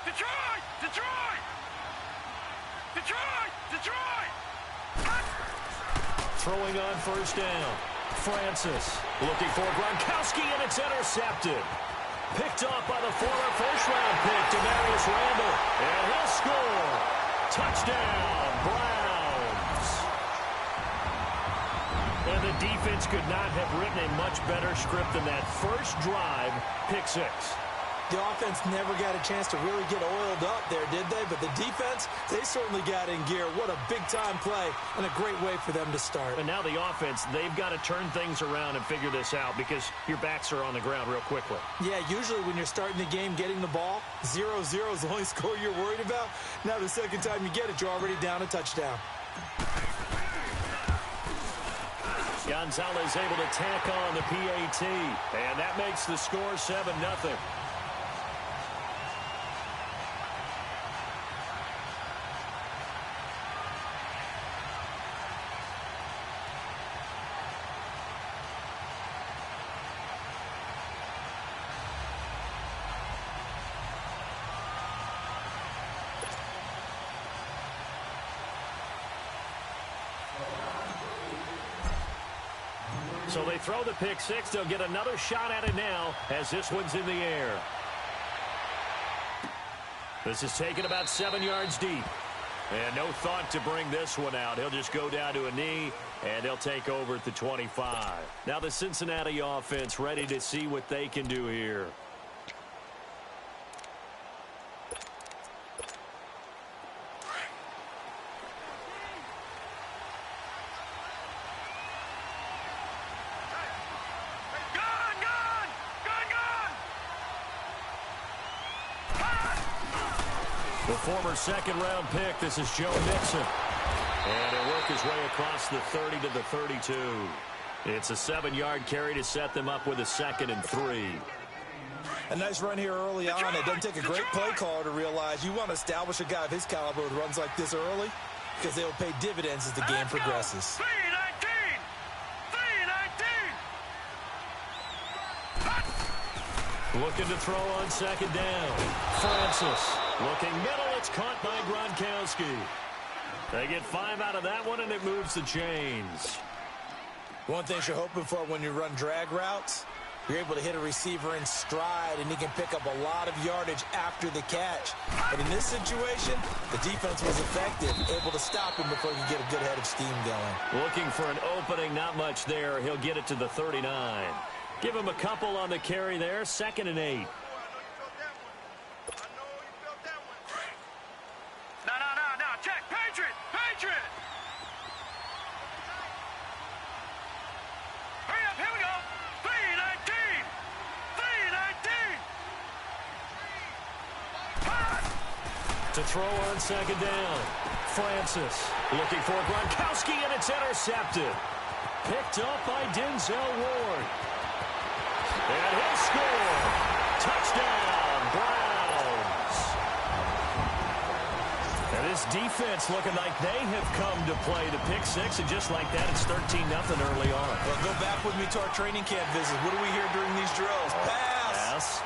Detroit! Detroit! Detroit! Detroit! Throwing on first down. Francis looking for Gronkowski, and it's intercepted. Picked off by the former first-round pick, Demarius Randall. And he'll score. Touchdown, Browns. And the defense could not have written a much better script than that first drive, pick six. The offense never got a chance to really get oiled up there, did they? But the defense, they certainly got in gear. What a big-time play and a great way for them to start. And now the offense, they've got to turn things around and figure this out because your backs are on the ground real quickly. Yeah, usually when you're starting the game getting the ball, 0-0 is the only score you're worried about. Now the second time you get it, you're already down a touchdown. Gonzalez able to tack on the PAT, and that makes the score 7-0. So they throw the pick six. They'll get another shot at it now as this one's in the air. This is taken about 7 yards deep. And no thought to bring this one out. He'll just go down to a knee, and they'll take over at the 25. Now the Cincinnati offense ready to see what they can do here. The former second-round pick, this is Joe Mixon. And he'll work his way across the 30 to the 32. It's a 7-yard carry to set them up with a 2nd and 3. A nice run here early on. It doesn't take a great play caller to realize you want to establish a guy of his caliber with runs like this early because they will pay dividends as the game progresses. Looking to throw on second down. Francis looking middle. It's caught by Gronkowski. They get 5 out of that one, and it moves the chains. One thing you're hoping for when you run drag routes, you're able to hit a receiver in stride, and he can pick up a lot of yardage after the catch. But in this situation, the defense was effective, able to stop him before he could get a good head of steam going. Looking for an opening, not much there. He'll get it to the 39. Give him a couple on the carry there, 2nd and 8. No, check, Patriot! Hurry up, here we go! 3-19! To throw on second down. Francis looking for Gronkowski, and it's intercepted. Picked up by Denzel Ward. And he'll score. Touchdown, Browns. And this defense looking like they have come to play the pick six, and just like that, it's 13-0 early on. Well, go back with me to our training camp visit. What do we hear during these drills? Pass.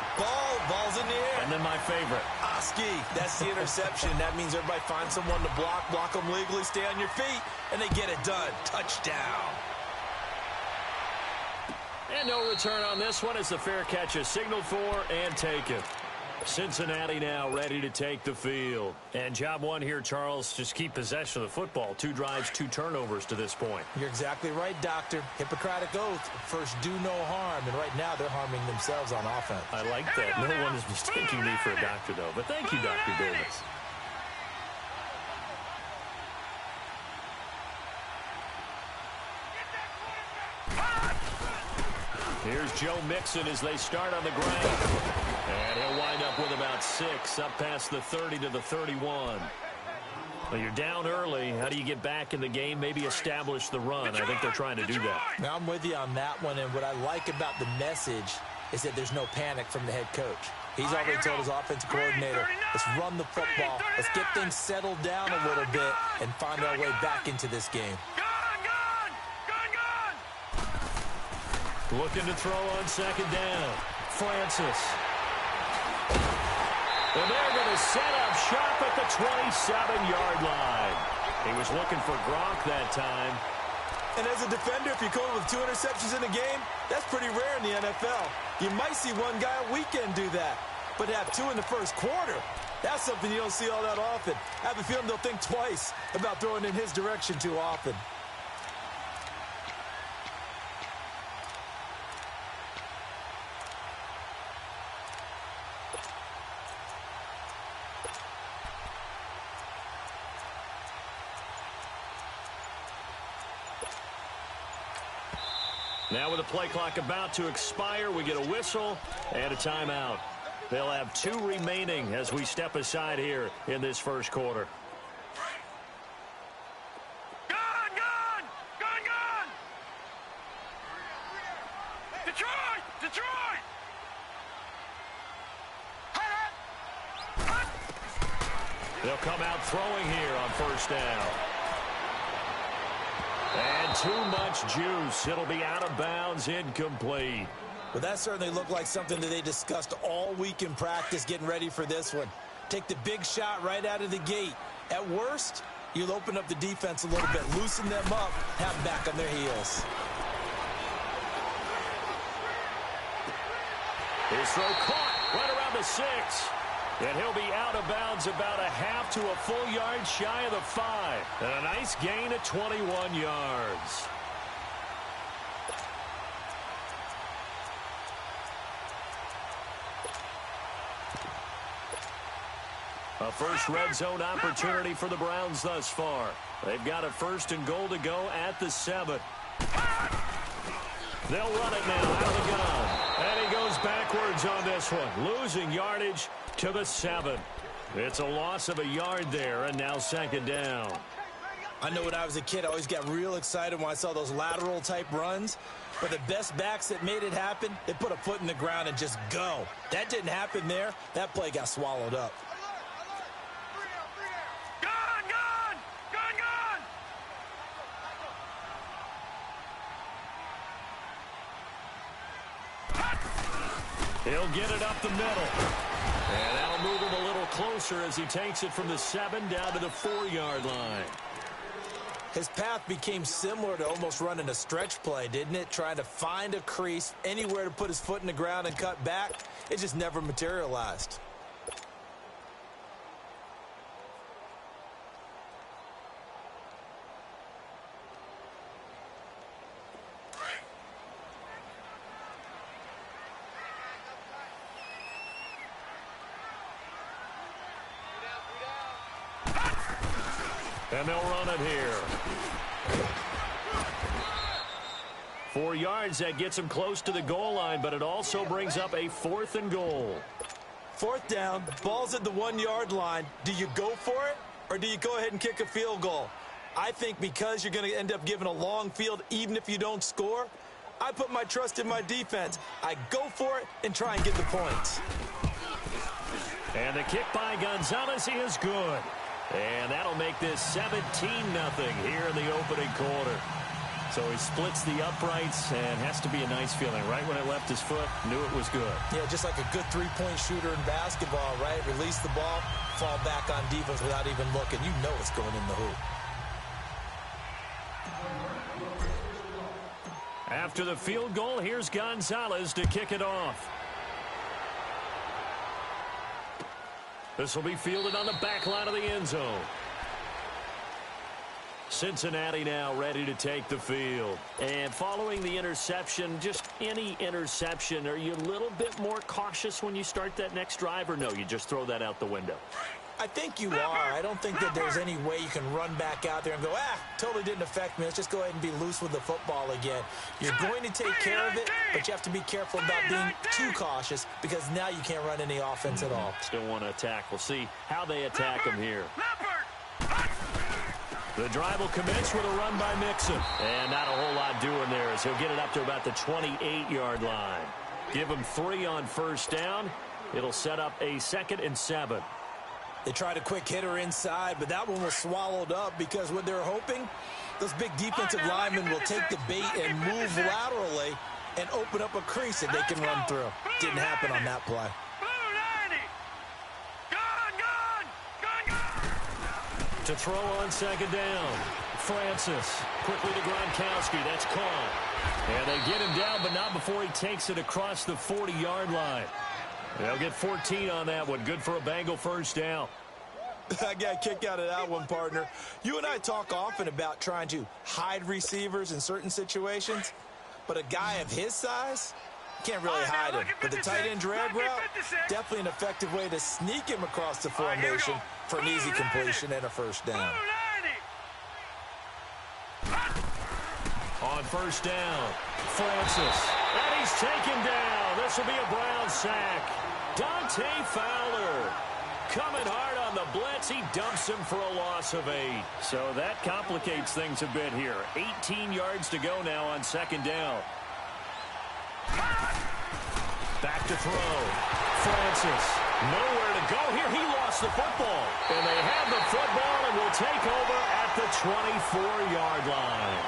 Ball's in the air. And then my favorite. Oski, that's the interception. That means everybody finds someone to block them legally, stay on your feet, and they get it done. Touchdown. And no return on this one as the fair catch is signaled for and taken. Cincinnati now ready to take the field. And job one here, Charles, just keep possession of the football. 2 drives, 2 turnovers to this point. You're exactly right, Doctor. Hippocratic oath. First, do no harm. And right now, they're harming themselves on offense. I like that. No one is mistaking me for a doctor, though. But thank you, Dr. Davis. Here's Joe Mixon as they start on the ground. And he'll wind up with about 6, up past the 30 to the 31. Well, you're down early. How do you get back in the game? Maybe establish the run. I think they're trying to do that. Now, I'm with you on that one. And what I like about the message is that there's no panic from the head coach. He's already told his offensive coordinator, let's run the football. Let's get things settled down a little bit and find our way back into this game. Looking to throw on second down. Francis. And they're going to will set up shop at the 27-yard line. He was looking for Gronk that time. And as a defender, if you come with 2 interceptions in a game, that's pretty rare in the NFL. You might see one guy a weekend do that, but to have 2 in the first quarter, that's something you don't see all that often. I have a feeling they'll think twice about throwing in his direction too often. Now with the play clock about to expire, we get a whistle and a timeout. They'll have 2 remaining as we step aside here in this first quarter. Gun! Detroit! They'll come out throwing here on first down. And too much juice. It'll be out of bounds, incomplete. Well, that certainly looked like something that they discussed all week in practice getting ready for this one. Take the big shot right out of the gate. At worst, you'll open up the defense a little bit, loosen them up, have them back on their heels. His throw caught right around the 6. And he'll be out of bounds about a half to a full yard shy of the 5. And a nice gain of 21 yards. A first red zone opportunity for the Browns thus far. They've got a 1st and goal to go at the 7. They'll run it now out of the gun. And he goes backwards on this one, losing yardage to the 7. It's a loss of a yard there, and now 2nd down. I know when I was a kid, I always got real excited when I saw those lateral-type runs. But the best backs that made it happen, they put a foot in the ground and just go. That didn't happen there. That play got swallowed up. Gun! He'll get it up the middle. And that'll move him a little closer as he takes it from the 7 down to the 4-yard line. His path became similar to almost running a stretch play, didn't it? Trying to find a crease, anywhere to put his foot in the ground and cut back. It just never materialized. And they'll run it here. 4 yards, that gets him close to the goal line, but it also brings up a 4th and goal. 4th down, ball's at the 1-yard line. Do you go for it, or do you go ahead and kick a field goal? I think because you're going to end up giving a long field, even if you don't score, I put my trust in my defense. I go for it and try and get the points. And the kick by Gonzalez is good. And that'll make this 17-0 here in the opening quarter. So he splits the uprights, and has to be a nice feeling. Right when it left his foot, knew it was good. Yeah, just like a good 3-point shooter in basketball, right? Release the ball, fall back on defense without even looking. You know it's going in the hoop. After the field goal, here's Gonzalez to kick it off. This will be fielded on the back line of the end zone. Cincinnati now ready to take the field. And following the interception, just any interception, are you a little bit more cautious when you start that next drive, or no, you just throw that out the window? I think you are. I don't think that there's any way you can run back out there and go, totally didn't affect me. Let's just go ahead and be loose with the football again. You're going to take care of it, but you have to be careful about being too cautious, because now you can't run any offense at all. Still want to attack. We'll see how they attack him here. The drive will commence with a run by Mixon. And not a whole lot doing there, as he'll get it up to about the 28-yard line. Give him 3 on first down. It'll set up a 2nd and 7. They tried a quick hitter inside, but that one was swallowed up, because what they're hoping, those big defensive linemen will take the bait and move laterally and open up a crease that they can run through. Didn't happen on that play. Blue 90. Gun! To throw on second down. Francis. Quickly to Gronkowski. That's caught. And they get him down, but not before he takes it across the 40-yard line. They'll get 14 on that one. Good for a Bengal first down. I got a kick out of that one, partner. You and I talk often about trying to hide receivers in certain situations, but a guy of his size can't really hide him. But the tight end drag route, definitely an effective way to sneak him across the formation for an easy completion and a first down. On first down, Francis. And he's taken down. This will be a Brown sack. Dante Fowler coming hard on the blitz. He dumps him for a loss of 8. So that complicates things a bit here. 18 yards to go now on second down. Back to throw. Francis. Nowhere to go here. He lost the football. And they have the football and will take over at the 24-yard line.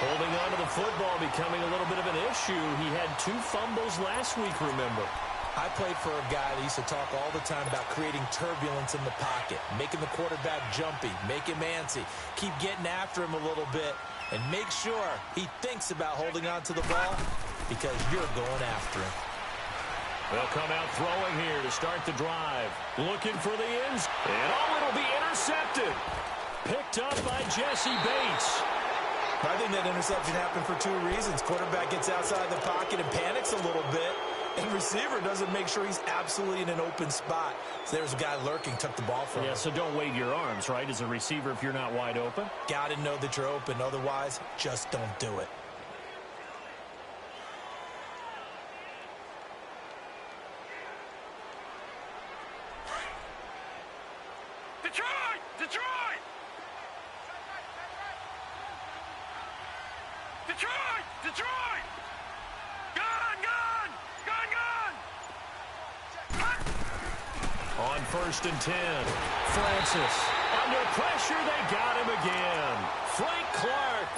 Holding on to the football becoming a little bit of an issue. He had 2 fumbles last week, remember. I played for a guy that used to talk all the time about creating turbulence in the pocket, making the quarterback jumpy, make him antsy, keep getting after him a little bit, and make sure he thinks about holding on to the ball because you're going after him. They'll come out throwing here to start the drive. Looking for the ends. And it'll be intercepted. Picked up by Jesse Bates. I think that interception happened for 2 reasons. Quarterback gets outside the pocket and panics a little bit, and receiver doesn't make sure he's absolutely in an open spot. So there's a guy lurking, took the ball from him. Yeah, so don't wave your arms, right, as a receiver if you're not wide open. Got to know that you're open. Otherwise, just don't do it. Detroit! Detroit! Detroit! Detroit! Gun! Gun! Gun! Gun! On first and 10, Francis. Under pressure, they got him again. Frank Clark.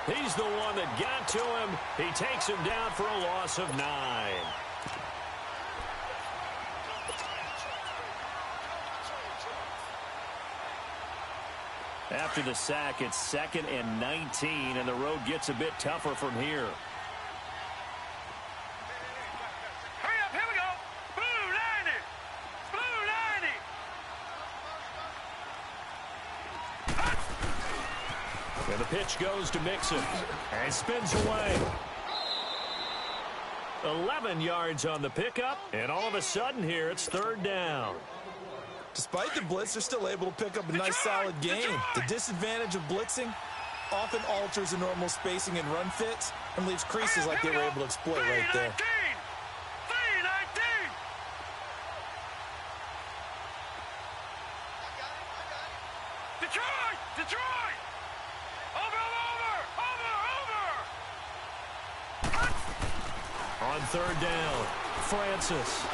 He's the one that got to him. He takes him down for a loss of 9. After the sack, it's 2nd and 19, and the road gets a bit tougher from here. Hurry up, here we go! Blue 90! Blue 90! And the pitch goes to Mixon, and spins away. 11 yards on the pickup, and all of a sudden here, it's 3rd down. Despite the blitz, they're still able to pick up a nice, solid game. The disadvantage of blitzing often alters the normal spacing and run fits and leaves creases like they were able to exploit right there. 319! Detroit! Detroit! Over! On 3rd down, Francis.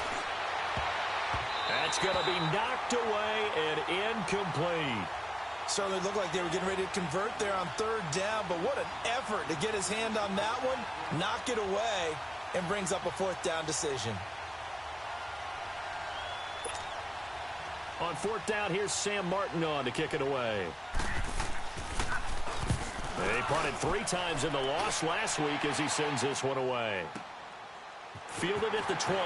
That's going to be knocked away and incomplete. Certainly looked like they were getting ready to convert there on 3rd down, but what an effort to get his hand on that one, knock it away, and brings up a 4th down decision. On 4th down, here's Sam Martin on to kick it away. They punted 3 times in the loss last week as he sends this one away. Fielded at the 20.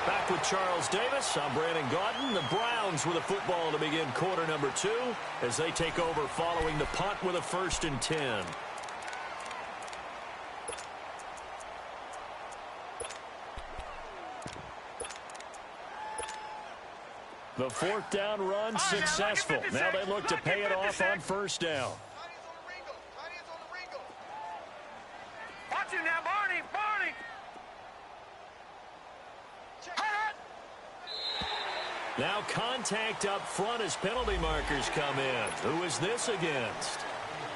Back with Charles Davis, I'm Brandon Gaudin. The Browns with a football to begin quarter number 2 as they take over following the punt with a 1st and 10. The 4th down run successful. Now they look to pay it off on 1st down. Watch him now, Barney! Barney! Now contact up front as penalty markers come in. Who is this against?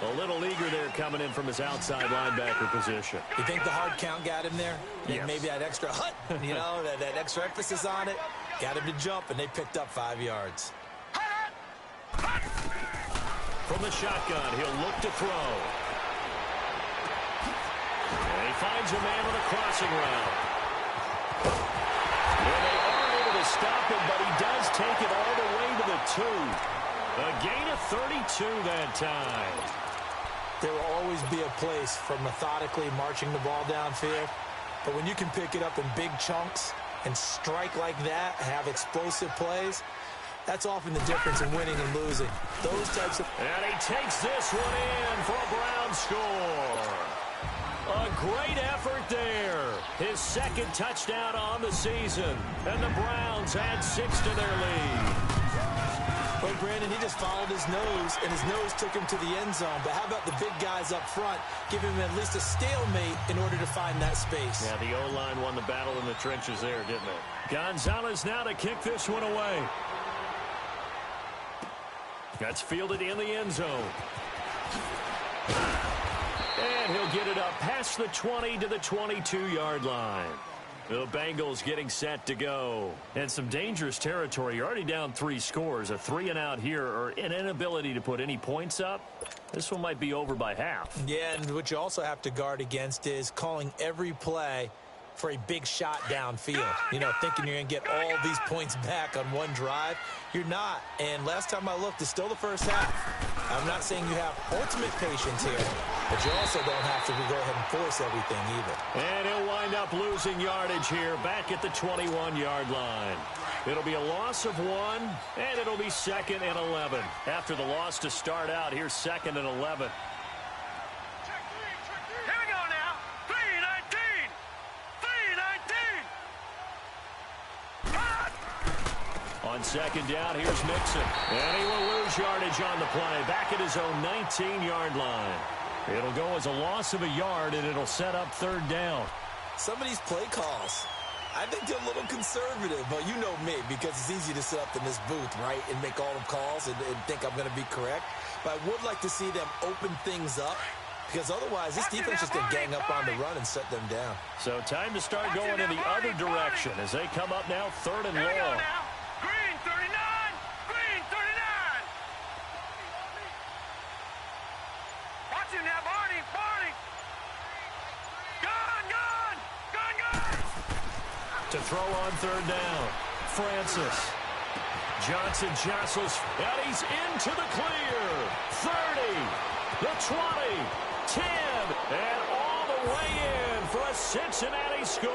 A little eager there coming in from his outside linebacker position. You think the hard count got him there? Yes. Maybe that extra hut, that extra emphasis on it, got him to jump, and they picked up 5 yards. From the shotgun, he'll look to throw. And he finds finds a man with a crossing route. And they aren't able to stop him, but he does take it all the way to the 2. A gain of 32 that time. There will always be a place for methodically marching the ball downfield. But when you can pick it up in big chunks and strike like that, have explosive plays, that's often the difference in winning and losing. Those types of... And he takes this one in for a Brown score. A great effort there. His second touchdown on the season. And the Browns add 6 to their lead. Well, Brandon, he just followed his nose, and his nose took him to the end zone. But how about the big guys up front? Give him at least a stalemate in order to find that space. Yeah, the O-line won the battle in the trenches there, didn't it? Gonzalez now to kick this one away. That's fielded in the end zone. And he'll get it up past the 20 to the 22-yard line. The Bengals getting set to go. And some dangerous territory. You're already down 3 scores. A 3-and-out here, or an inability to put any points up. This one might be over by half. Yeah, and what you also have to guard against is calling every play for a big shot downfield. You know, thinking you're going to get all these points back on one drive. You're not. And last time I looked, it's still the first half. I'm not saying you have ultimate patience here, but you also don't have to go ahead and force everything either. And he'll wind up losing yardage here back at the 21-yard line. It'll be a loss of 1, and it'll be 2nd and 11. After the loss to start out, here's 2nd and 11. On 2nd down, here's Mixon. And he will lose yardage on the play. Back at his own 19-yard line. It'll go as a loss of a yard, and it'll set up 3rd down. Some of these play calls, I think they're a little conservative. But you know me, because it's easy to sit up in this booth, right, and make all the calls and think I'm going to be correct. But I would like to see them open things up, because otherwise this defense is going to gang up on the run and shut them down. So time to start going in the other direction as they come up now 3rd and long. Green 39! Green 39! Watch him now, Barney! Barney! Gun! Gun! Gun! Gun! To throw on 3rd down. Francis. Johnson jostles, and he's into the clear. 30, the 20, 10, and all the way in for a Cincinnati score.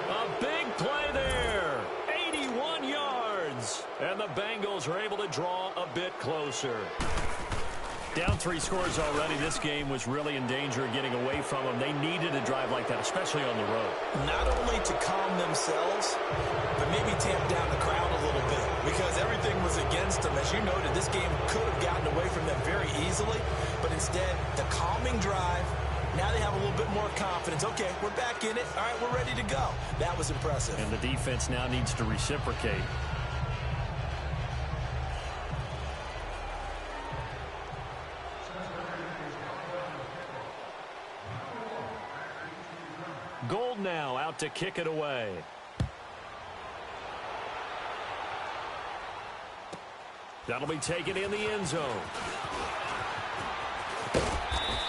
A big play there. 81 yards. And the Bengals are able to draw a bit closer. Down 3 scores already. This game was really in danger of getting away from them. They needed a drive like that, especially on the road. Not only to calm themselves, but maybe tamp down the crowd a little bit, because everything was against them. As you noted, this game could have gotten away from them very easily, but instead, the calming drive, now they have a little bit more confidence. Okay, we're back in it. All right, we're ready to go. That was impressive. And the defense now needs to reciprocate. Gold now out to kick it away. That'll be taken in the end zone.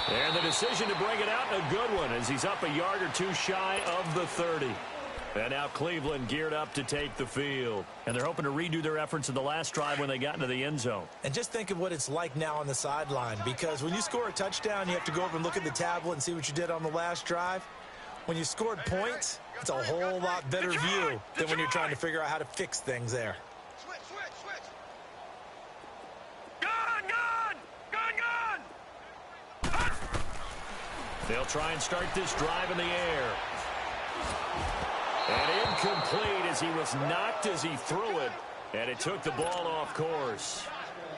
And the decision to bring it out, a good one, as he's up a yard or 2 shy of the 30. And now Cleveland geared up to take the field. And they're hoping to redo their efforts in the last drive when they got into the end zone. And just think of what it's like now on the sideline, because when you score a touchdown, you have to go over and look at the tablet and see what you did on the last drive. When you scored points, it's a whole lot better view than when you're trying to figure out how to fix things there. Switch, switch, switch! Gun! Gun! Gun! Gun! They'll try and start this drive in the air. And incomplete as he was knocked as he threw it. And it took the ball off course.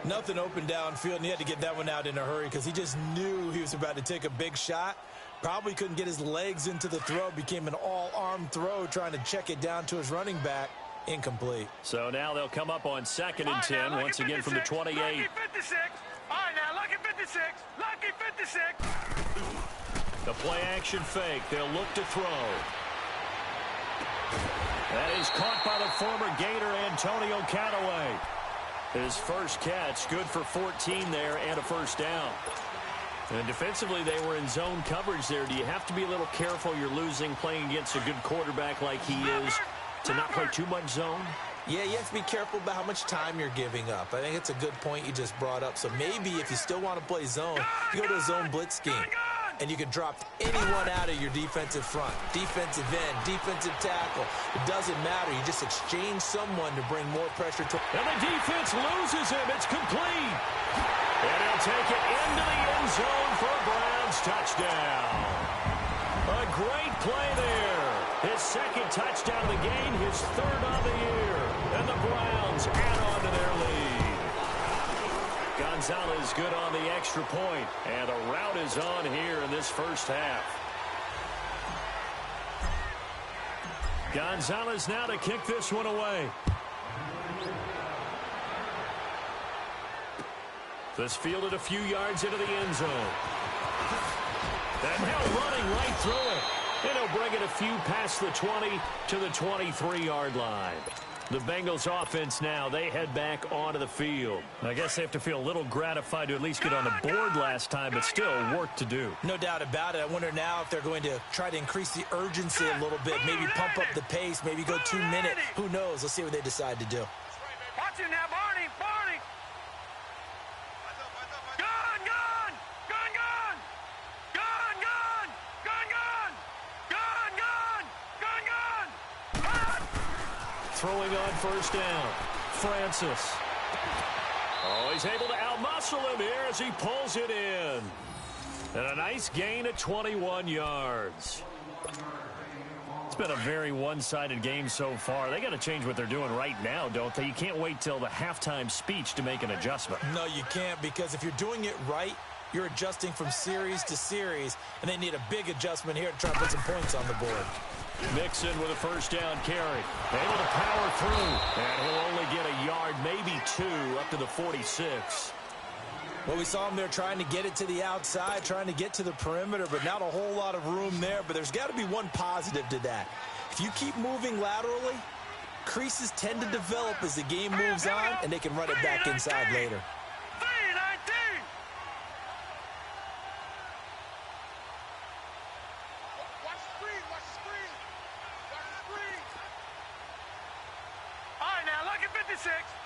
Nothing open downfield, and he had to get that one out in a hurry because he just knew he was about to take a big shot. Probably couldn't get his legs into the throw. Became an all-arm throw trying to check it down to his running back. Incomplete. So now they'll come up on 2nd and 10 once again from the 28. Lucky 56. All right, now, lucky 56. Lucky 56. The play action fake. They'll look to throw. That is caught by the former Gator Antonio Callaway. His first catch, good for 14 there and a first down. And defensively, they were in zone coverage there. Do you have to be a little careful you're losing playing against a good quarterback like he is to not play too much zone? Yeah, you have to be careful about how much time you're giving up. I think it's a good point you just brought up. So maybe if you still want to play zone, you go to a zone blitz scheme. And you can drop anyone out of your defensive front, defensive end, defensive tackle. It doesn't matter. You just exchange someone to bring more pressure to. And the defense loses him. It's complete. And he'll take it into the end zone for a Browns touchdown. A great play there. His second touchdown of the game, his third on the year. And the Browns add on to their lead. Gonzalez good on the extra point, and a rout is on here in this first half. Gonzalez now to kick this one away. This fielded a few yards into the end zone. And now running right through it. And he'll bring it a few past the 20 to the 23-yard line. The Bengals offense now, they head back onto the field. I guess they have to feel a little gratified to at least get on the board last time, but still work to do. No doubt about it. I wonder now if they're going to try to increase the urgency a little bit, maybe pump up the pace, maybe go 2 minutes. Who knows? Let's see what they decide to do. Watch him now, Barney. Barney. Gun, gun. Gun, gun. Gun, gun. Gun, gun. Gun, gun. Gun, gun. Gun. Throwing on first down, Francis. Oh, he's able to outmuscle him here as he pulls it in. And a nice gain of 21 yards. It's been a very one-sided game so far. They got to change what they're doing right now, don't they? You can't wait till the halftime speech to make an adjustment. No, you can't, because if you're doing it right, you're adjusting from series to series, and they need a big adjustment here to try to put some points on the board. Mixon with a first down carry. Able to power through. And he'll only get a yard, maybe 2, up to the 46. Well, we saw him there trying to get it to the outside, trying to get to the perimeter, but not a whole lot of room there. But there's got to be one positive to that. If you keep moving laterally, creases tend to develop as the game moves on, and they can run it back inside later.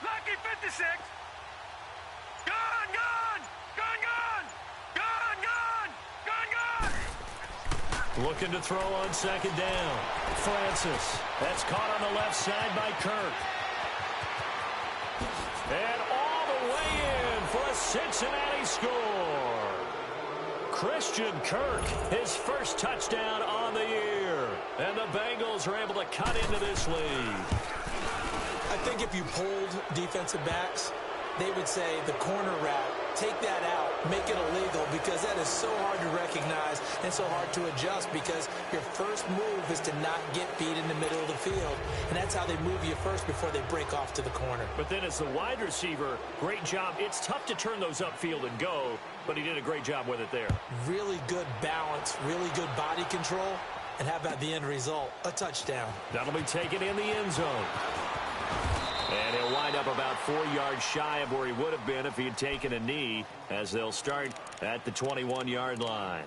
Lucky 56. Gun, gun. Gun, gun. Gun, gun. Gun, gun. Looking to throw on second down. Francis. That's caught on the left side by Kirk. And all the way in for a Cincinnati score. Christian Kirk, his first touchdown on the year. And the Bengals are able to cut into this lead. I think if you polled defensive backs, they would say the corner route, take that out, make it illegal, because that is so hard to recognize and so hard to adjust, because your first move is to not get beat in the middle of the field. And that's how they move you first before they break off to the corner. But then as the wide receiver, great job. It's tough to turn those upfield and go, but he did a great job with it there. Really good balance, really good body control. And how about the end result? A touchdown. That'll be taken in the end zone. And he'll wind up about 4 yards shy of where he would have been if he had taken a knee, as they'll start at the 21-yard line.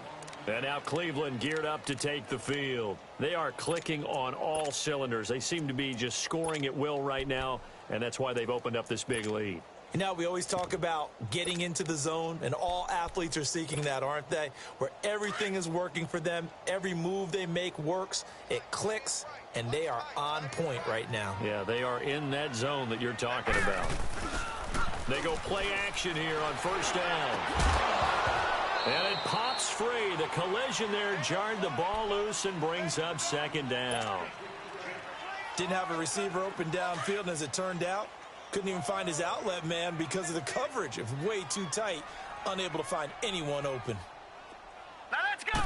And now Cleveland geared up to take the field. They are clicking on all cylinders. They seem to be just scoring at will right now, and that's why they've opened up this big lead. You know, we always talk about getting into the zone, and all athletes are seeking that, aren't they? Where everything is working for them, every move they make works, it clicks, and they are on point right now. Yeah, they are in that zone that you're talking about. They go play action here on first down. And it pops free. The collision there jarred the ball loose and brings up second down. Didn't have a receiver open downfield, and as it turned out, couldn't even find his outlet man because of the coverage. It was way too tight, unable to find anyone open. Now let's go.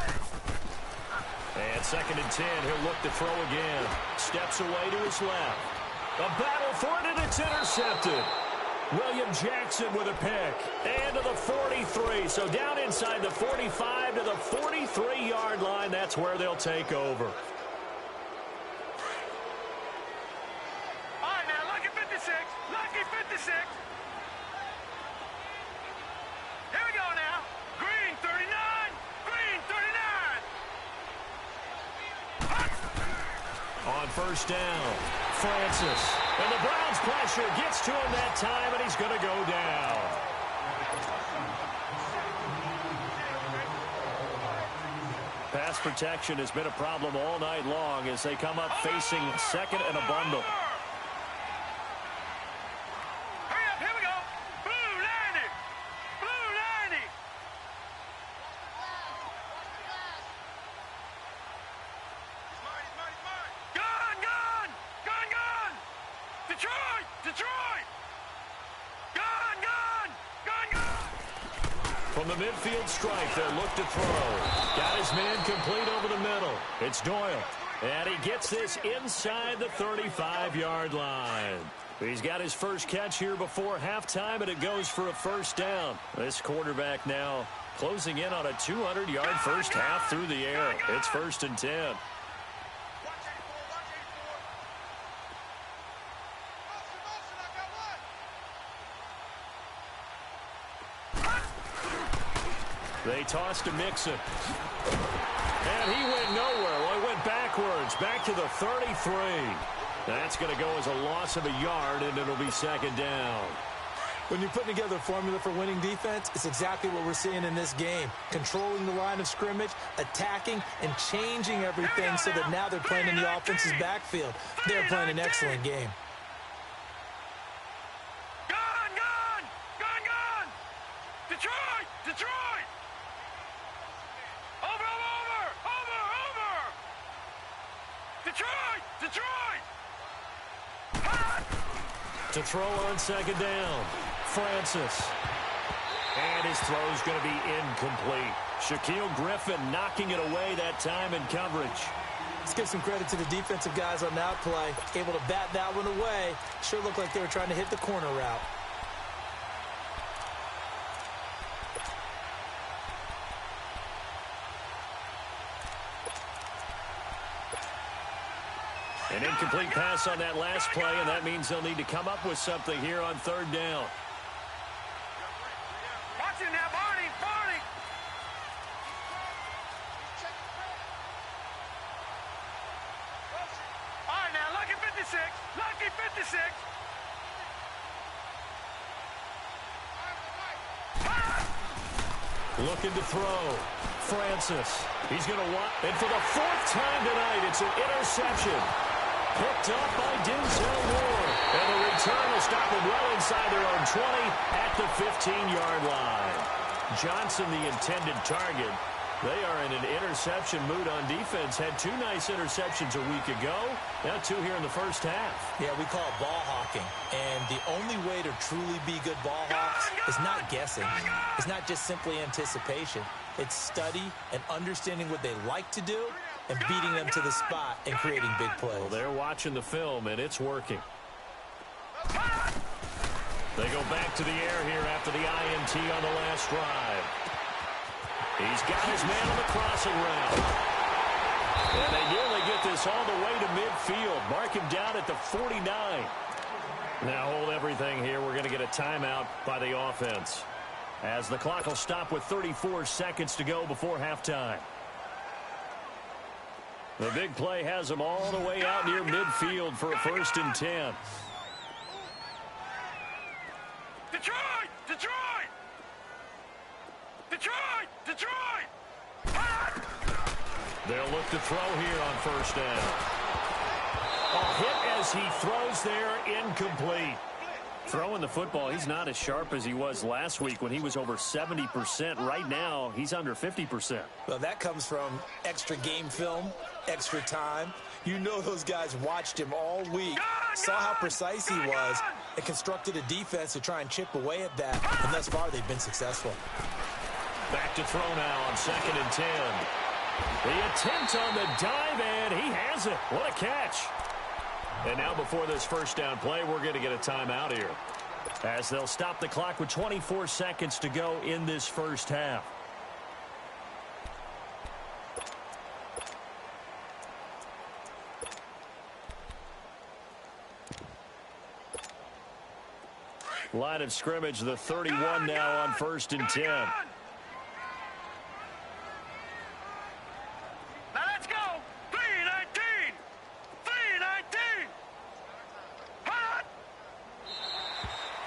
And second and 10, he'll look to throw again. Steps away to his left. A battle for it, and it's intercepted. William Jackson with a pick. And to the 43. So down inside the 45 to the 43-yard line. That's where they'll take over. All right, now, lucky 56. Lucky 56. Here we go now. Green 39. first down. Francis. And the Browns' pressure gets to him that time, and he's going to go down. Pass protection has been a problem all night long as they come up facing second and a bundle. Hurry up, here we go. Blue 90. Blue 90. Gun, gun. Gun, gun. Detroit, Detroit. Gun, gun. Gun, gun. From the midfield stripe, they'll look to throw. Got his man complete over the middle. It's Doyle. And he gets this inside the 35-yard line. He's got his first catch here before halftime, and it goes for a first down. This quarterback now closing in on a 200-yard first half through the air. It's 1st and 10. They tossed to Mixon. And he went nowhere. Well, he went backwards, back to the 33. That's going to go as a loss of a yard, and it'll be 2nd down. When you're putting together a formula for winning defense, it's exactly what we're seeing in this game. Controlling the line of scrimmage, attacking, and changing everything so that now they're playing in the offense's backfield. They're playing an excellent game. Gun, gun. Gun, gun. Detroit, Detroit. Over, over, over, over. Detroit, Detroit. To throw on 2nd down, Francis. And his throw's going to be incomplete. Shaquille Griffin knocking it away that time in coverage. Let's give some credit to the defensive guys on that play. Able to bat that one away. Sure looked like they were trying to hit the corner route. An incomplete pass on that last play, and that means they'll need to come up with something here on 3rd down. Watch him now, Barney, Barney. All right, now, lucky 56. Lucky 56. Looking to throw. Francis. He's going to want, and for the 4th time tonight, it's an interception. Picked up by Denzel Ward. And the return will stop them well inside their own 20 at the 15-yard line. Johnson, the intended target. They are in an interception mood on defense. Had 2 nice interceptions a week ago. Now 2 here in the first half. Yeah, we call it ball hawking. And the only way to truly be good ball hawks is not guessing. It's not just simply anticipation. It's study and understanding what they like to do and beating them to the spot and creating big plays. Well, they're watching the film, and it's working. They go back to the air here after the INT on the last drive. He's got his man on the crossing route. And they nearly get this all the way to midfield. Mark him down at the 49. Now hold everything here. We're going to get a timeout by the offense, as the clock will stop with 34 seconds to go before halftime. The big play has them all the way out near midfield for a 1st and 10. Detroit, Detroit. Detroit, Detroit. They'll look to throw here on 1st down. A hit as he throws there, incomplete. Throwing the football, he's not as sharp as he was last week when he was over 70%. Right now, he's under 50%. Well, that comes from extra game film, extra time. You know those guys watched him all week, saw how precise he was, and constructed a defense to try and chip away at that. And thus far, they've been successful. Back to throw now on 2nd and 10. The attempt on the dive, and he has it. What a catch. And now before this 1st down play, we're going to get a timeout here, as they'll stop the clock with 24 seconds to go in this first half. Line of scrimmage, the 31 now on 1st and 10. Now let's go. 319. 319.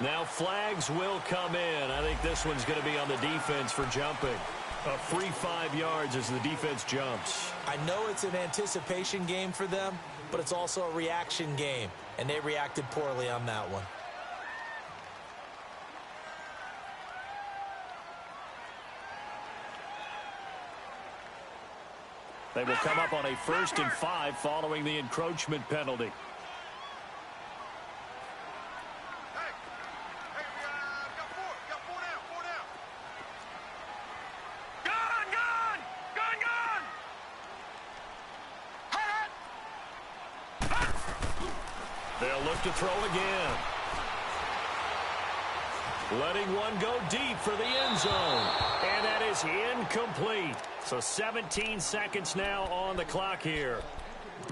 Now flags will come in. I think this one's going to be on the defense for jumping. A free 5 yards as the defense jumps. I know it's an anticipation game for them, but it's also a reaction game, and they reacted poorly on that one. They will come up on a 1st and 5 following the encroachment penalty. They'll look to throw again. Letting one go deep for the end zone. And that is incomplete. So 17 seconds now on the clock here.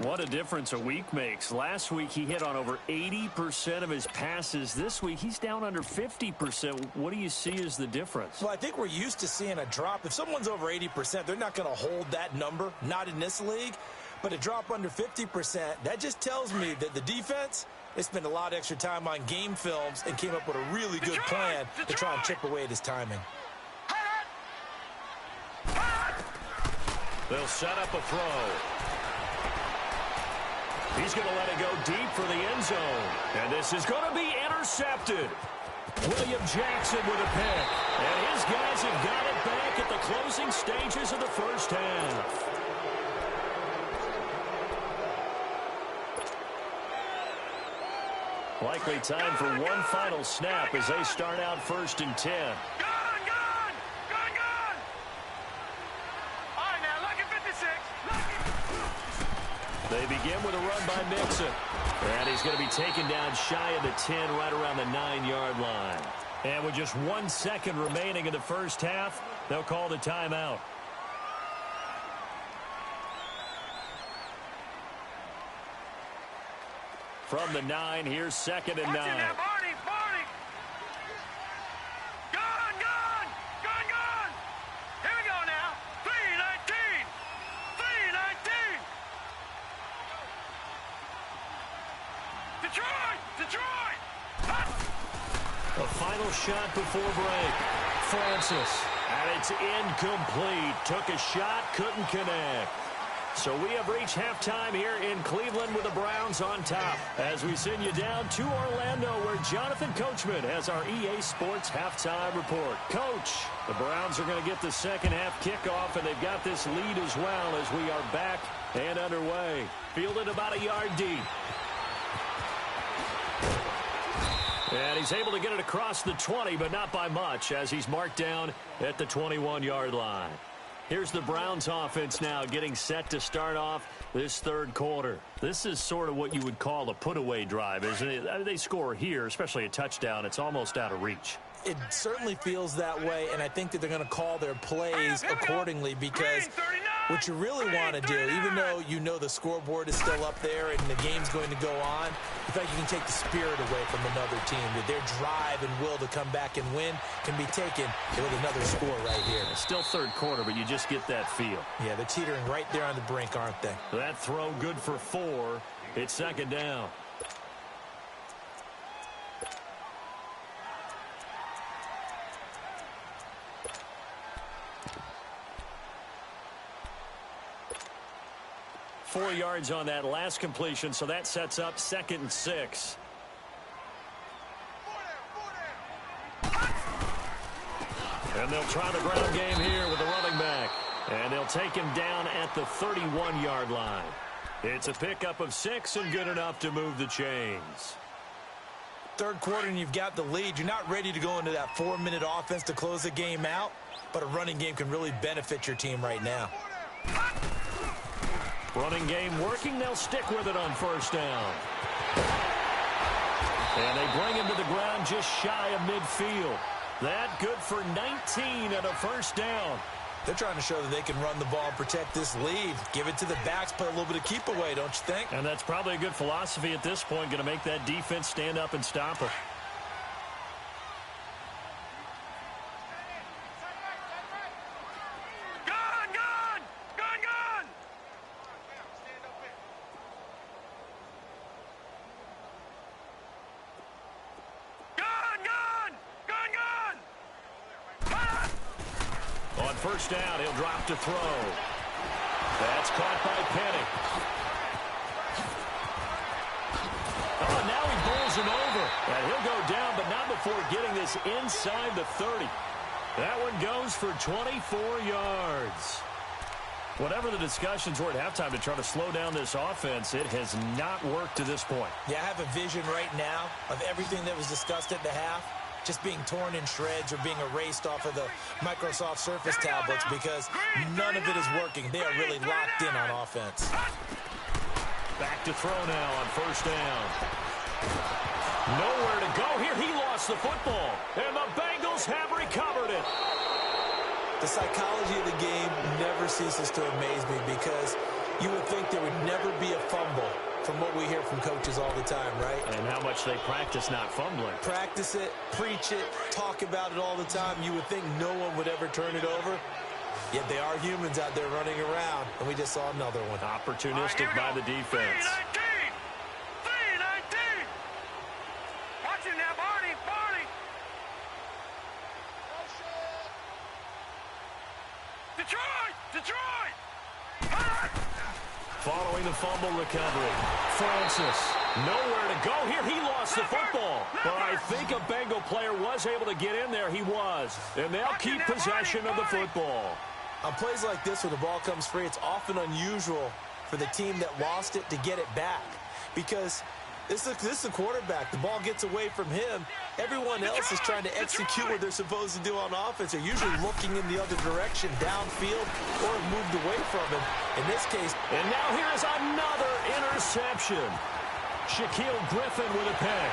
What a difference a week makes. Last week he hit on over 80% of his passes. This week he's down under 50%. What do you see as the difference? Well, I think we're used to seeing a drop. If someone's over 80%, they're not going to hold that number, not in this league. But a drop under 50%, that just tells me that the defense, they spent a lot of extra time on game films and came up with a really good plan to try and chip away at his timing. They'll set up a throw. He's going to let it go deep for the end zone. And this is going to be intercepted. William Jackson with a pick. And his guys have got it back at the closing stages of the first half. Likely time for one final snap as they start out 1st and 10. Gun! All right, now, lucky 56. They begin with a run by Mixon. And he's going to be taken down shy of the 10, right around the 9-yard line. And with just 1 second remaining in the first half, they'll call the timeout. From the 9, here's 2nd and 9. Gun! Here we go now. 3:19. Detroit! A final shot before break. Francis. And it's incomplete. Took a shot, couldn't connect. So we have reached halftime here in Cleveland with the Browns on top. As we send you down to Orlando, where Jonathan Coachman has our EA Sports halftime report. Coach, the Browns are going to get the second half kickoff, and they've got this lead as well as we are back and underway. Fielded about a yard deep. And he's able to get it across the 20, but not by much, as he's marked down at the 21-yard line. Here's the Browns offense now getting set to start off this third quarter. This is sort of what you would call a put-away drive, isn't it? I mean, they score here, especially a touchdown. It's almost out of reach. It certainly feels that way, and I think that they're going to call their plays accordingly, because what you really want to do, even though you know the scoreboard is still up there and the game's going to go on, in fact, you can take the spirit away from another team. That their drive and will to come back and win can be taken with another score right here. It's still third quarter, but you just get that feel. Yeah, they're teetering right there on the brink, aren't they? That throw good for 4. It's 2nd down. Four yards on that last completion, so that sets up 2nd and 6. And they'll try the ground game here with the running back. And they'll take him down at the 31-yard line. It's a pickup of 6 and good enough to move the chains. Third quarter and you've got the lead. You're not ready to go into that 4-minute offense to close the game out, but a running game can really benefit your team right now. Running game working. They'll stick with it on 1st down. And they bring him to the ground just shy of midfield. That good for 19 and a 1st down. They're trying to show that they can run the ball and protect this lead. Give it to the backs, play a little bit of keep away, don't you think? And that's probably a good philosophy at this point, going to make that defense stand up and stop it. Gun! first down. He'll drop to throw. That's caught by Penny. Oh, now he bowls him over. And he'll go down, but not before getting this inside the 30. That one goes for 24 yards. Whatever the discussions were at halftime to try to slow down this offense, it has not worked to this point. Yeah, I have a vision right now of everything that was discussed at the half just being torn in shreds or being erased off of the Microsoft Surface tablets because none of it is working. They are really locked in on offense. Back to throw now on first down. Nowhere to go here. He lost the football, and the Bengals have recovered it. The psychology of the game never ceases to amaze me because you would think there would never be a fumble from what we hear from coaches all the time, right? And how much they practice not fumbling. Practice it, preach it, talk about it all the time. You would think no one would ever turn it over. Yet they are humans out there running around, and we just saw another one. Opportunistic by the defense. C-19! Watching that, Barney! Detroit! Following the fumble recovery, Francis, nowhere to go here. He lost the football. But I think a Bengal player was able to get in there. He was. And they'll keep possession of the football. On plays like this where the ball comes free, it's often unusual for the team that lost it to get it back. Because this is a quarterback. The ball gets away from him. Everyone else is trying to execute what they're supposed to do on offense. They're usually looking in the other direction, downfield, or moved away from him. In this case. And now here is another interception. Shaquille Griffin with a pick.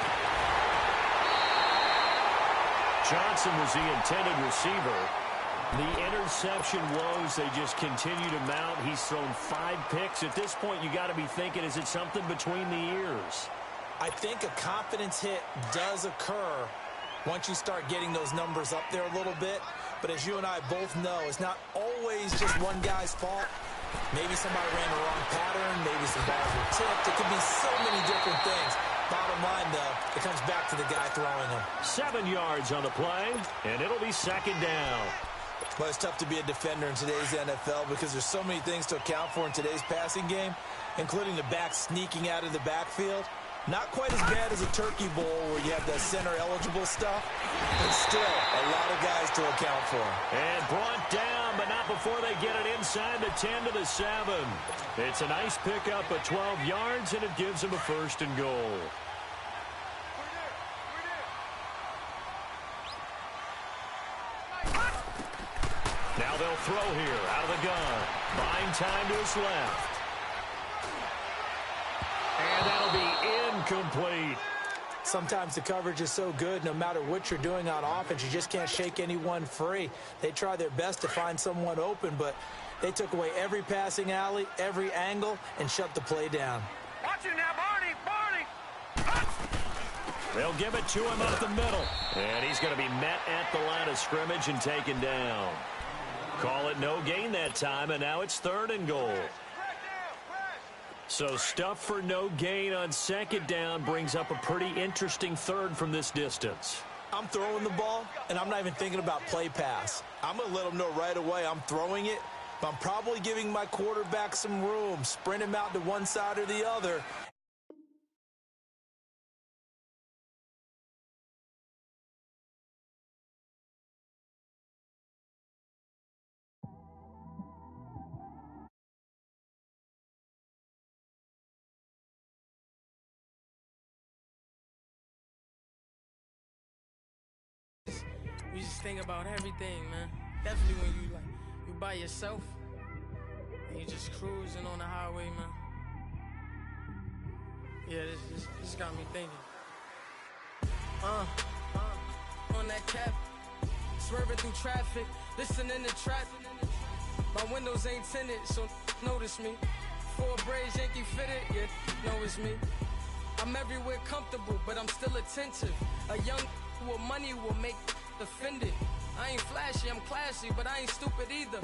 Johnson was the intended receiver. The interception woes, they just continue to mount. He's thrown 5 picks. At this point, you got to be thinking, is it something between the ears? I think a confidence hit does occur once you start getting those numbers up there a little bit. But as you and I both know, it's not always just one guy's fault. Maybe somebody ran the wrong pattern. Maybe some balls were tipped. It could be so many different things. Bottom line, though, it comes back to the guy throwing them. 7 yards on the play, and it'll be second down. Well, it's tough to be a defender in today's NFL because there's so many things to account for in today's passing game, including the back sneaking out of the backfield. Not quite as bad as a turkey bowl where you have the center-eligible stuff, but still a lot of guys to account for. And brought down, but not before they get it inside the 10 to the 7. It's a nice pickup of 12 yards, and it gives them a first and goal. Now they'll throw here out of the gun. Buying time to his left. And that'll be incomplete. Sometimes the coverage is so good, no matter what you're doing on offense, you just can't shake anyone free. They try their best to find someone open, but they took away every passing alley, every angle, and shut the play down. Watch it now, Barney! They'll give it to him up the middle. And he's going to be met at the line of scrimmage and taken down. Call it no gain that time, and now it's 3rd and goal. So stuff for no gain on second down brings up a pretty interesting 3rd from this distance. I'm throwing the ball, and I'm not even thinking about play pass. I'm going to let them know right away I'm throwing it, but I'm probably giving my quarterback some room, sprint him out to one side or the other. You just think about everything, man. Definitely when you by yourself and you just cruising on the highway, man. Yeah, this got me thinking. On that cap, swerving through traffic, listening to traffic. My windows ain't tinted, so notice me. 4 braids, Yankee fitted, yeah, know it's me. I'm everywhere comfortable, but I'm still attentive. A young with money will make offended. I ain't flashy, I'm classy, but I ain't stupid either.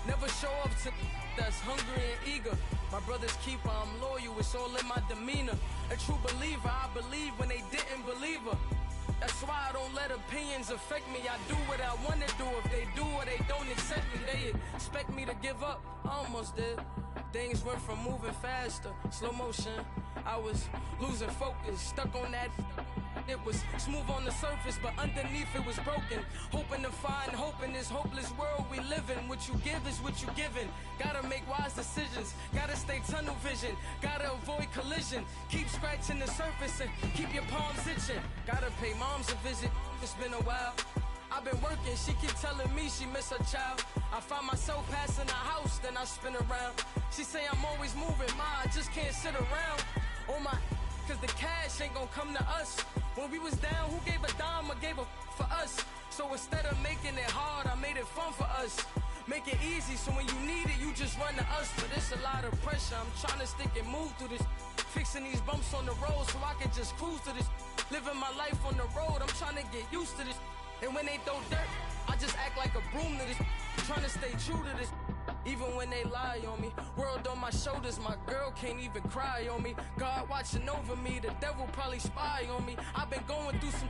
Never show up to that's hungry and eager. My brother's keeper, I'm loyal, it's all in my demeanor. A true believer, I believe when they didn't believe her. That's why I don't let opinions affect me. I do what I want to do. If they do or they don't accept me, they expect me to give up. I almost did. Things went from moving faster, slow motion. I was losing focus, stuck on that. It was smooth on the surface, but underneath it was broken. Hoping to find hope in this hopeless world we live in. What you give is what you given. Gotta make wise decisions. Gotta stay tunnel vision. Gotta avoid collision. Keep scratching the surface and keep your palms itching. Gotta pay moms a visit. It's been a while. I've been working, she keep telling me she miss her child. I find myself passing the house, then I spin around. She say I'm always moving, ma, I just can't sit around. Oh my, cause the cash ain't gon' come to us. When we was down, who gave a dime or gave a for us? So instead of making it hard, I made it fun for us. Make it easy, so when you need it, you just run to us. But it's a lot of pressure, I'm trying to stick and move through this. Fixing these bumps on the road so I can just cruise to this. Living my life on the road, I'm trying to get used to this. And when they throw dirt, I just act like a broom to this. Trying to stay true to this. Even when they lie on me. World on my shoulders, my girl can't even cry on me. God watching over me, the devil probably spy on me. I've been going through some.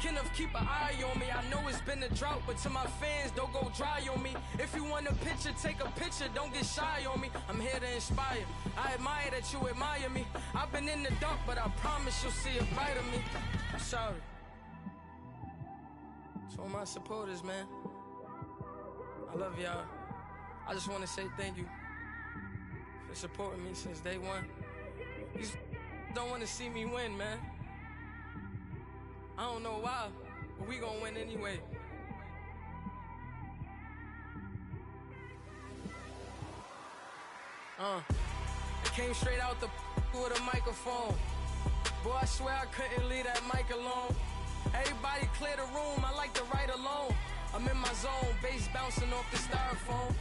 Kenneth, keep an eye on me. I know it's been a drought, but to my fans, don't go dry on me. If you want a picture, take a picture, don't get shy on me. I'm here to inspire. I admire that you admire me. I've been in the dark, but I promise you'll see a bright of me. I'm sorry. To all my supporters, man, I love y'all. I just want to say thank you for supporting me since day one. You don't want to see me win, man. I don't know why, but we gonna win anyway. I came straight out the with a microphone. Boy, I swear I couldn't leave that mic alone. Everybody clear the room, I like to write alone. I'm in my zone, bass bouncing off the styrofoam.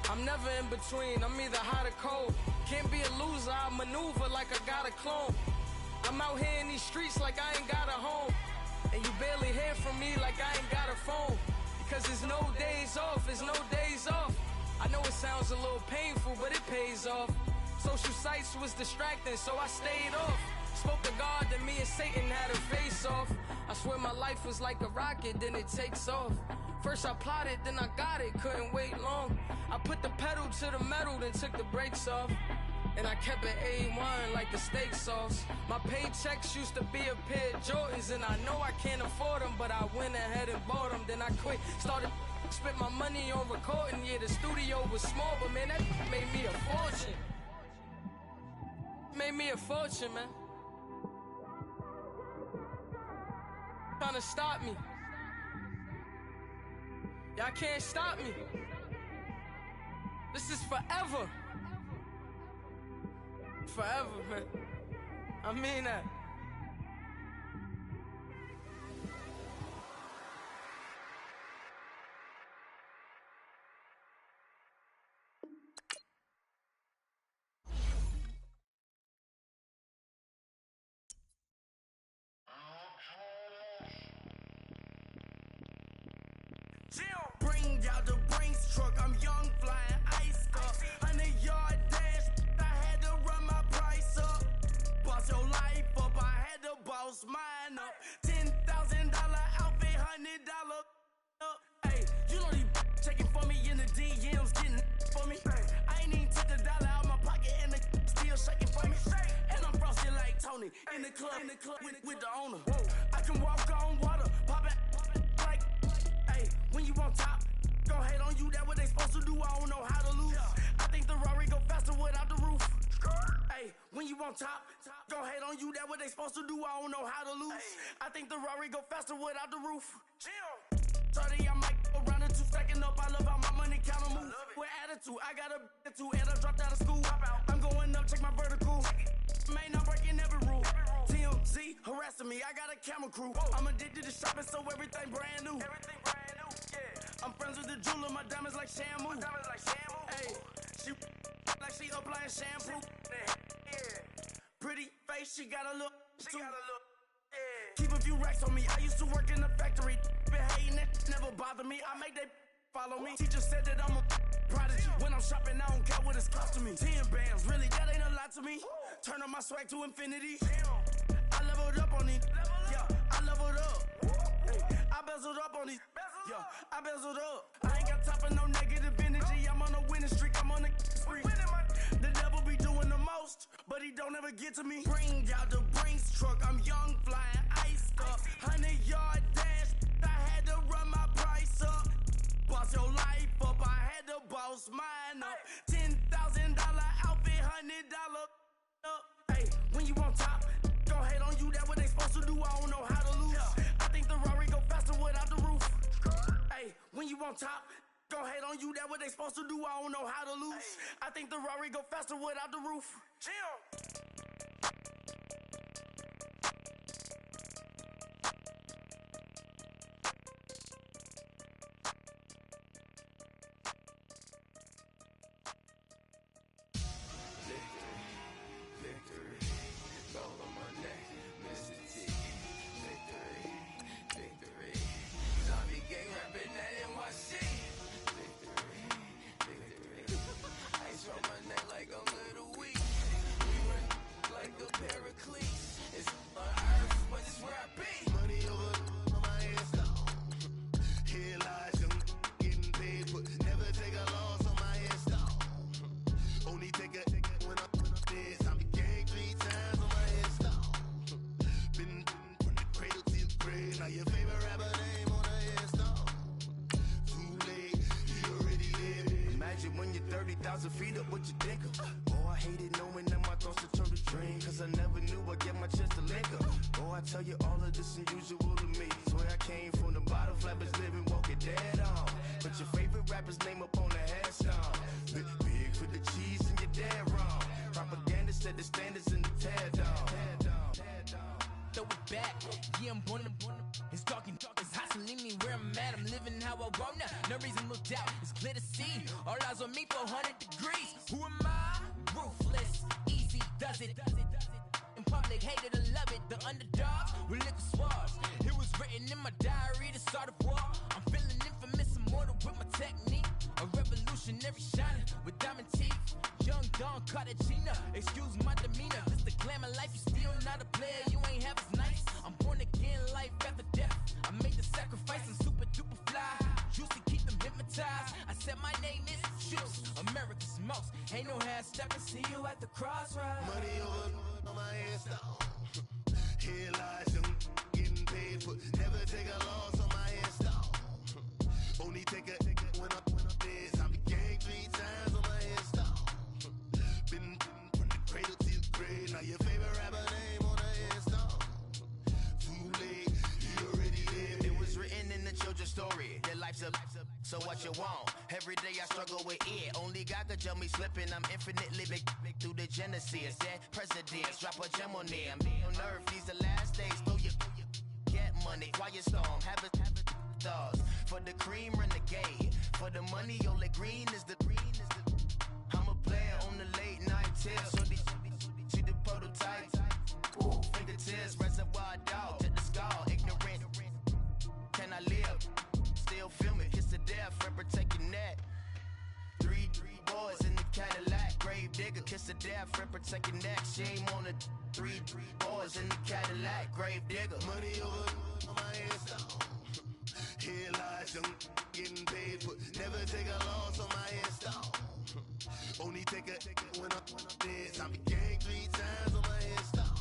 I'm never in between, I'm either hot or cold. Can't be a loser, I maneuver like I got a clone. I'm out here in these streets like I ain't got a home. And you barely hear from me like I ain't got a phone. Because there's no days off, there's no days off. I know it sounds a little painful, but it pays off. Social sites was distracting, so I stayed off. Spoke to God, then me and Satan had a face off. I swear my life was like a rocket, then it takes off. First I plotted, then I got it, couldn't wait long. I put the pedal to the metal, then took the brakes off. And I kept it A1 like the steak sauce. My paychecks used to be a pair of Jordans, and I know I can't afford them, but I went ahead and bought them. Then I quit, started spent my money on recording. Yeah, the studio was small, but man, that made me a fortune. Made me a fortune, man. Trying to stop me. Y'all can't stop me. This is forever. Forever, man. I mean that. Bring out the Brinks truck, I'm young, flying iced up. 100-yard dash, I had to run my price up. Boss your life up, I had to boss mine up. $10,000 outfit, $100 up. Hey, you know these checking for me in the DMs, getting for me. I ain't even took the dollar out my pocket and the still shaking for me. And I'm frosted like Tony in the club with the owner. I can walk on water, pop it like. When you on top, gon' hate on you, that what they supposed to do, I don't know how to lose. I think the Rari go faster without the roof. Hey, when you on top, gon' hate on you, that what they supposed to do, I don't know how to lose. I think the Rari go faster without the roof. 30, I might go round and two, stacking up, I love how my money counter move. With attitude, I got a attitude, and I dropped out of school. I'm going up, check my vertical. Man, I'm breaking every rule. TMZ harassing me, I got a camera crew. I'm addicted to shopping, so everything brand new. I'm friends with the jeweler, my diamonds like Shamu. Hey, she like she applying shampoo. Pretty face, she got a look. Keep a few racks on me. I used to work in the factory. Been hating it, never bother me. I make they follow me. Teacher said that I'm a prodigy. When I'm shopping, I don't care what it's costing me. 10 bands, really, that ain't a lot to me. Turn up my swag to infinity. I leveled up on it. Yeah, I leveled up. bezeled up on these. Yo, I bezeled up. I ain't got time for no negative energy. I'm on a winning streak. I'm on a spree. The devil be doing the most, but he don't ever get to me. Bring out the Brinks truck. I'm young, flying, iced up. 100-yard dash. I had to run my price up. Boss your life up. I had to boss mine up. $10,000 outfit, $100 up. Hey, when you on top, go hate on you. That what they supposed to do. I don't know how to lose. I think the Rari go faster without the roof. Hey, when you on top, go hate on you. That what they supposed to do. I don't know how to lose. I think the Rari go faster without the roof. Chill. So what you want? Every day I struggle with it. Only God could tell me slipping. I'm infinitely big through the Genesis. Dead presidents, drop a gem on there. I'm on earth, these the last days. Throw your get money, quiet storm, have it stars. For the cream, renegade. For the money, only green is the I'm a player on the late night tips. So these see the prototype. Fingertips, reservoir dog, to the skull, ignorant. Can I live? Still feel me, kiss to death, friend, protect your neck. Three boys in the Cadillac, grave digger, kiss to death, friend, protect your neck. Shame on the three boys in the Cadillac, grave digger. Money over on my headstone. Here lies young, getting paid, but never take a loss on my headstone. Only take a when I'm dead. I'm gang 3 times on my headstone.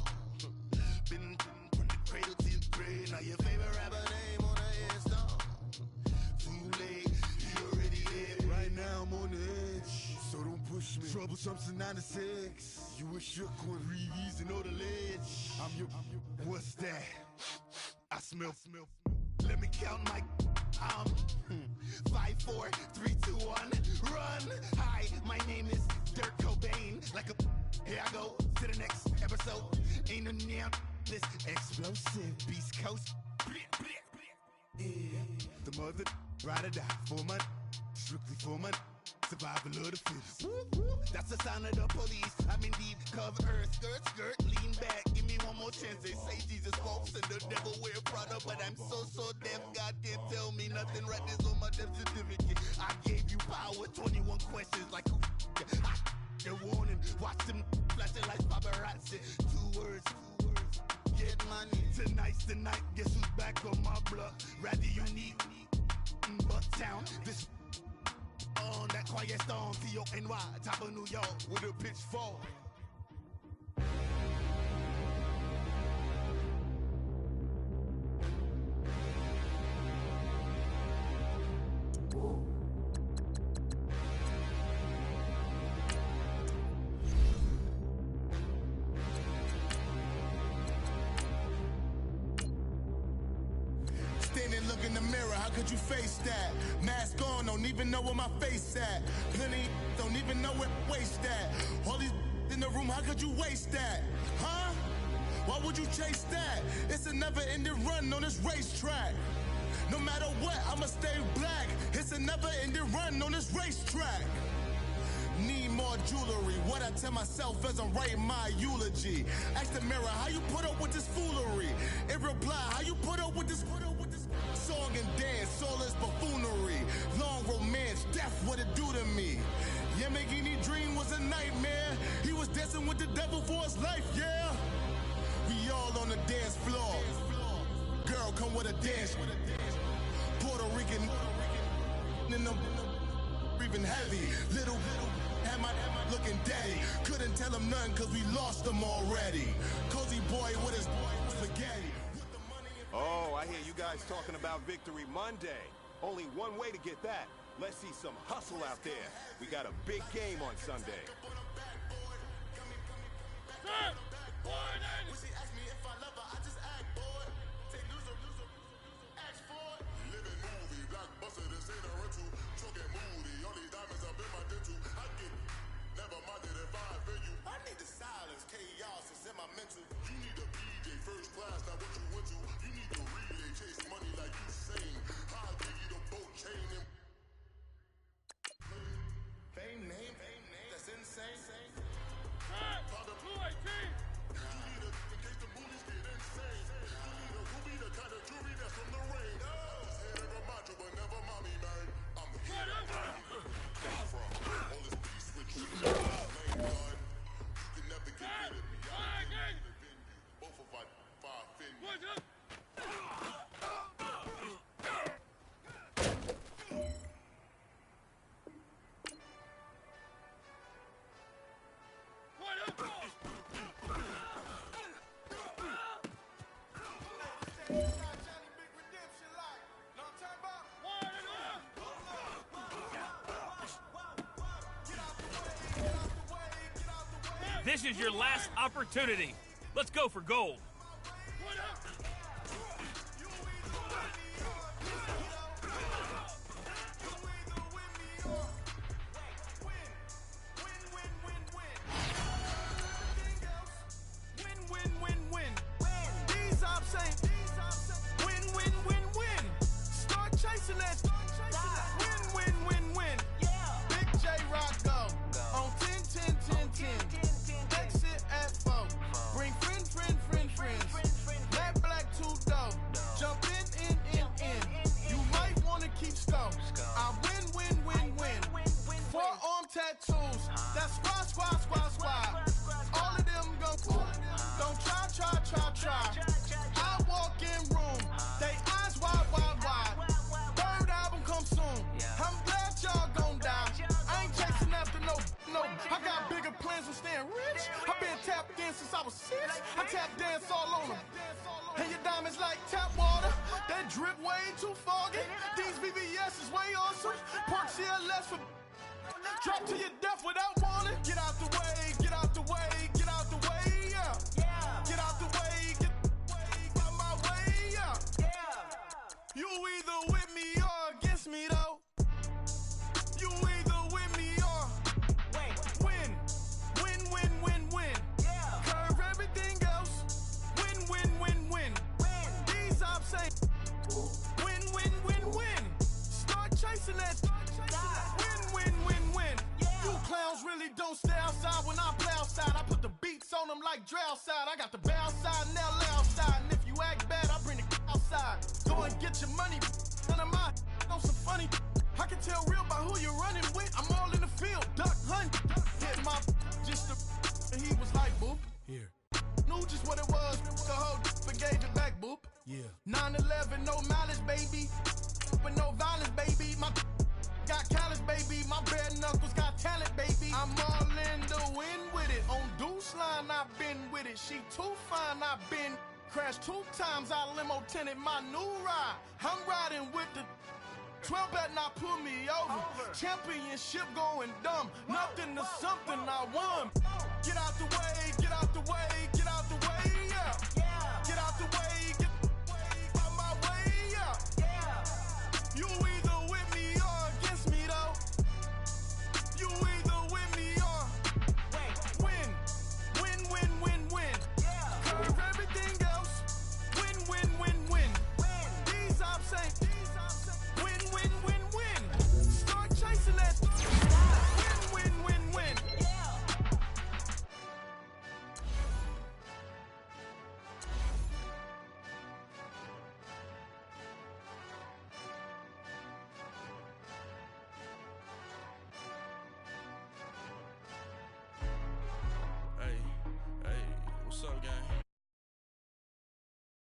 Been from the cradle to the grave. Now your favorite rapper name on the headstone. Too late, you already dead. Right now I'm on the edge, so don't push me. Troublesome since 96. You a shook one, Reeves and know the ledge. I'm your, what's that? I smell. Let me count my 5, 4, 3, 2, 1, run. Hi, my name is Dirk Cobain. Like a, here I go to the next episode. Ain't no damn this explosive Beast Coast. Yeah. The mother ride or die for my, strictly for my survival of the fittest. That's the sign of the police. I'm indeed cover earth, skirt, lean back. Give me one more chance. They say Jesus walks and the devil wear Prada, but I'm so deaf. God can't tell me nothing. Right this on my death certificate. I gave you power. 21 questions like who? The warning. Watch them flashing like paparazzi. Two words. get money. Tonight's the night, guess who's back on my block? Rather unique, but town. This on that quiet storm, T-O-N-Y, top of New York with a pitchfork. Standing, look in the mirror, how could you face that? Mask on, don't even know where my face at. Plenty, don't even know where waste at. All these in the room, how could you waste that? Huh? Why would you chase that? It's a never-ending run on this racetrack. No matter what, I'ma stay black. It's a never-ending run on this racetrack. Need more jewelry, what I tell myself as I'm writing my eulogy. Ask the mirror, how you put up with this foolery? It reply, how you put up with this song and dance, soulless buffoonery. Long romance, death, what it do to me? Yamagini dream was a nightmare. He was dancing with the devil for his life, yeah. We all on the dance floor. Girl, come with a dance. Puerto Rican in them breathing heavy. Little had my looking daddy. Couldn't tell him nothing cause we lost him already. Cozy boy with his spaghetti. Oh, I hear you guys talking about Victory Monday. Only one way to get that. Let's see some hustle out there. We got a big game on Sunday. I need the silence, chaos is in my mental. You need a PJ first class, not what you went to. You need to relay, chase money like you sing. I'll give you the boat chain and fame name, that's insane. Father Blue 18. You need a, in case the movies get insane. You need a ruby, the kind of jewelry that's from the rain. Just here to remind you, but never mommy, man. I'm here to come from. All this peace with you. Lane gun. You can never get rid of me. I can't live in you. Both of our five fin. This is your last opportunity. Let's go for gold. Tattoos, that's squad. All of them go cool. Don't try. I walk in room, they eyes wide. Third album come soon. I'm glad y'all gon' die. I ain't chasing after no. I got bigger plans than staying rich. I been tapped in since I was 6. I tap dance all on them. And your diamonds like tap water. That drip way too foggy. These BBS is way awesome. Park CLS for. Drop to your death without warning. Get out the way, yeah. Get out the way, get out my way, yeah. You either with me or against me, though. You either with me or win. Curve everything else. Win. These ops ain't win. Start chasing that. Win. You clowns really don't stay outside when I play outside. I put the beats on them like drow side. I got the bow side and LA outside. And if you act bad, I bring the outside. Go and get your money. None of my on some funny. I can tell real by who you're running with. I'm all in the field. Duck hunt. Hit my just and he was like, boo. Here. Knew just what it was. The whole My bare knuckles got talent, baby. I'm all in the wind with it. On Deuce Line, I've been with it. She too fine, I've been crashed 2 times. I limo tinted my new ride. I'm riding with the 12 better not pull me over. Championship going dumb. Nothing to something I won.